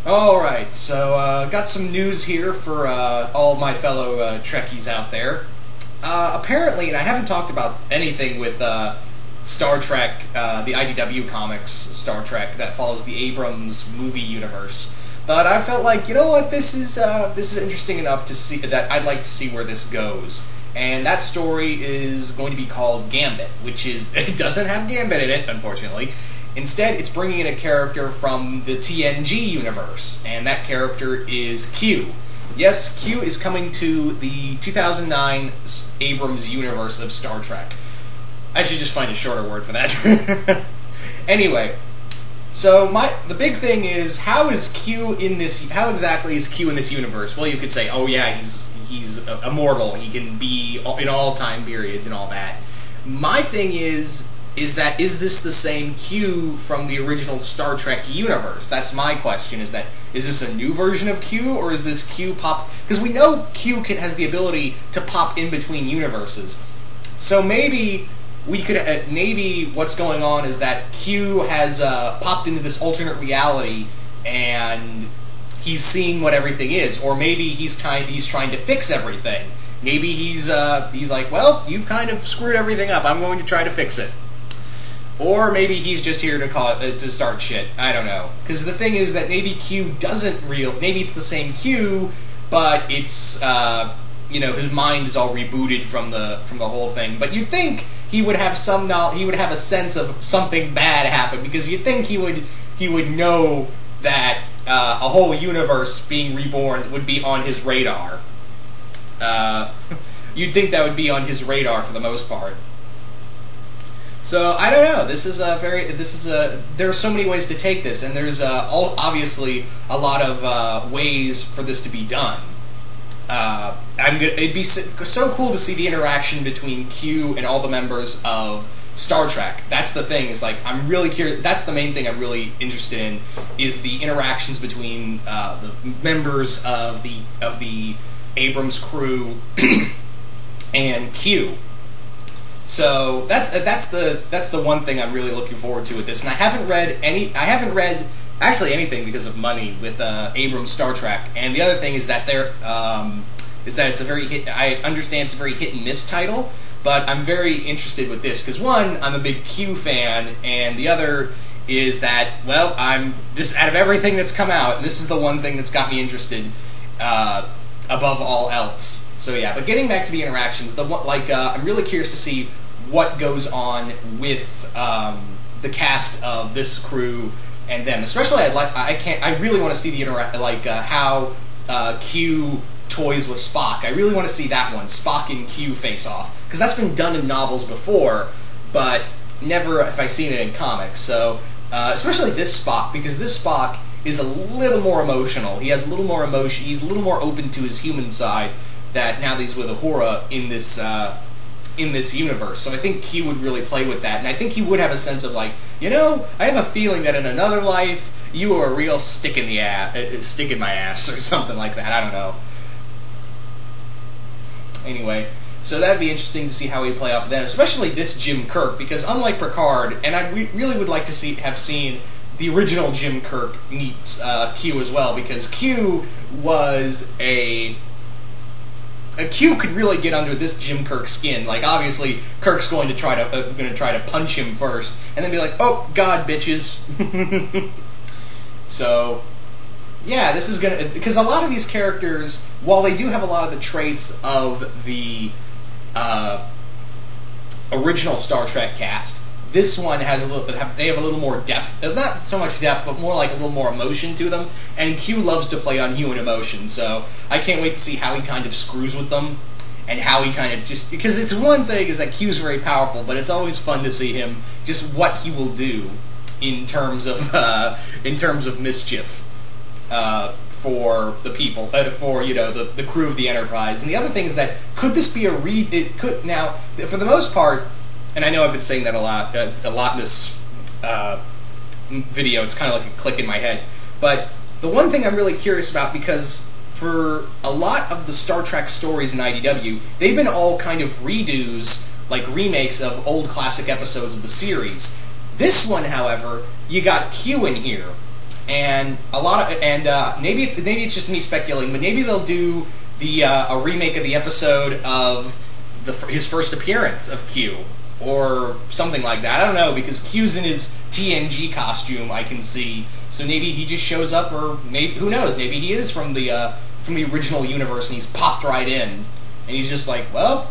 Alright, so got some news here for all my fellow Trekkies out there. Apparently, and I haven't talked about anything with Star Trek, the IDW comics Star Trek that follows the Abrams movie universe. But I felt like, you know what, this is interesting enough to see that I'd like to see where this goes. And that story is going to be called Gambit, which is, it doesn't have Gambit in it, unfortunately. Instead, it's bringing in a character from the TNG universe, and that character is Q. Yes, Q is coming to the 2009 Abrams universe of Star Trek. I should just find a shorter word for that. Anyway, so the big thing is, how exactly is Q in this universe? Well, you could say, oh yeah, he's immortal, he can be in all time periods and all that. My thing is this the same Q from the original Star Trek universe? That's my question, is this a new version of Q, or is this Q pop... Because we know Q has the ability to pop in between universes. So maybe we could... maybe what's going on is that Q has popped into this alternate reality, and he's seeing what everything is. Or maybe he's trying to fix everything. Maybe he's like, well, you've kind of screwed everything up, I'm going to try to fix it. Or maybe he's just here to start shit. I don't know. Because the thing is that maybe Q maybe it's the same Q, but it's, his mind is all rebooted from the whole thing. But you'd think he would have he would have a sense of something bad happened, because you'd think he would know that a whole universe being reborn would be on his radar. You'd think that would be on his radar for the most part. So, I don't know, there are so many ways to take this, and there's obviously a lot of ways for this to be done. It'd be so cool to see the interaction between Q and all the members of Star Trek. That's the thing, is like, I'm really curious, that's the main thing I'm really interested in, is the interactions between the members of the Abrams crew and Q. So that's the one thing I'm really looking forward to with this, and I haven't read actually anything because of money with Abrams Star Trek. And the other thing is that it's a very I understand it's a very hit and miss title, but I'm very interested with this because, one, I'm a big Q fan, and the other is that, well, out of everything that's come out, this is the one thing that's got me interested above all else. So yeah, but getting back to the interactions, I'm really curious to see what goes on with the cast of this crew and them. Especially, I really want to see the how Q toys with Spock. I really want to see that one, Spock and Q face off, because that's been done in novels before, but never have I seen it in comics. So especially this Spock, because this Spock is a little more emotional. He has a little more emotion. He's a little more open to his human side. That now that he's with Uhura in this universe. So I think Q would really play with that, and I think he would have a sense of like, I have a feeling that in another life you were a real stick in my ass, or something like that. I don't know. Anyway, so that'd be interesting to see how he'd play off of that, especially this Jim Kirk, because unlike Picard, and I really would like to have seen the original Jim Kirk meet Q as well, because Q was Q could really get under this Jim Kirk skin. Like, obviously, Kirk's going to try to punch him first, and then be like, "Oh God, bitches." So, yeah, this is because a lot of these characters, while they do have a lot of the traits of the original Star Trek cast, this one has they have a little more depth. Not so much depth, but more like a little more emotion to them. And Q loves to play on human emotion, so I can't wait to see how he kind of screws with them, and how he kind of because it's one thing is that Q's very powerful, but it's always fun to see him just what he will do in terms of mischief for the people, for the crew of the Enterprise. And the other thing is that could this be now for the most part. And I know I've been saying that a lot in this video. It's kind of like a click in my head. But the one thing I'm really curious about, because for a lot of the Star Trek stories in IDW, they've been all kind of redos, like remakes of old classic episodes of the series. This one, however, you got Q in here. and maybe it's just me speculating, but maybe they'll do a remake of the episode of his first appearance of Q, or something like that. I don't know, because Q's in his TNG costume, I can see. So maybe he just shows up, or maybe, who knows? Maybe he is from the original universe, and he's popped right in, and he's just like, well,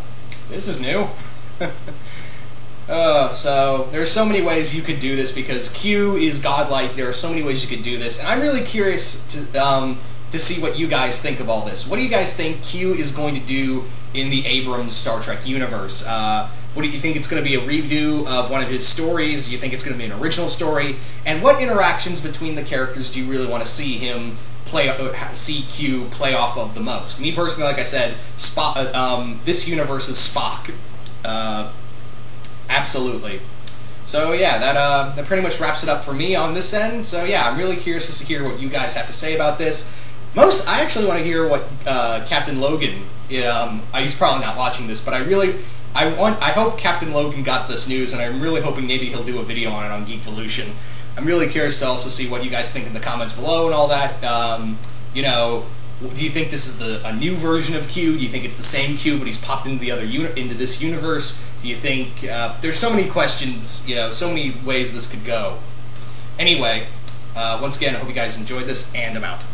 this is new. So there's so many ways you could do this, because Q is godlike. There are so many ways you could do this, and I'm really curious to see what you guys think of all this. What do you guys think Q is going to do in the Abrams Star Trek universe? What do you think? It's going to be a redo of one of his stories? Do you think it's going to be an original story? And what interactions between the characters do you really want to see him see Q play off of the most? Me personally, like I said, this universe is Spock. Absolutely. So yeah, that pretty much wraps it up for me on this end. So yeah, I'm really curious to hear what you guys have to say about this. I actually want to hear what Captain Logan. He's probably not watching this, but I hope Captain Logan got this news, and I'm really hoping maybe he'll do a video on it on Geekvolution. I'm really curious to also see what you guys think in the comments below and all that. Do you think this is a new version of Q? Do you think it's the same Q, but he's popped into into this universe? Do you think there's so many questions? So many ways this could go. Anyway, once again, I hope you guys enjoyed this, and I'm out.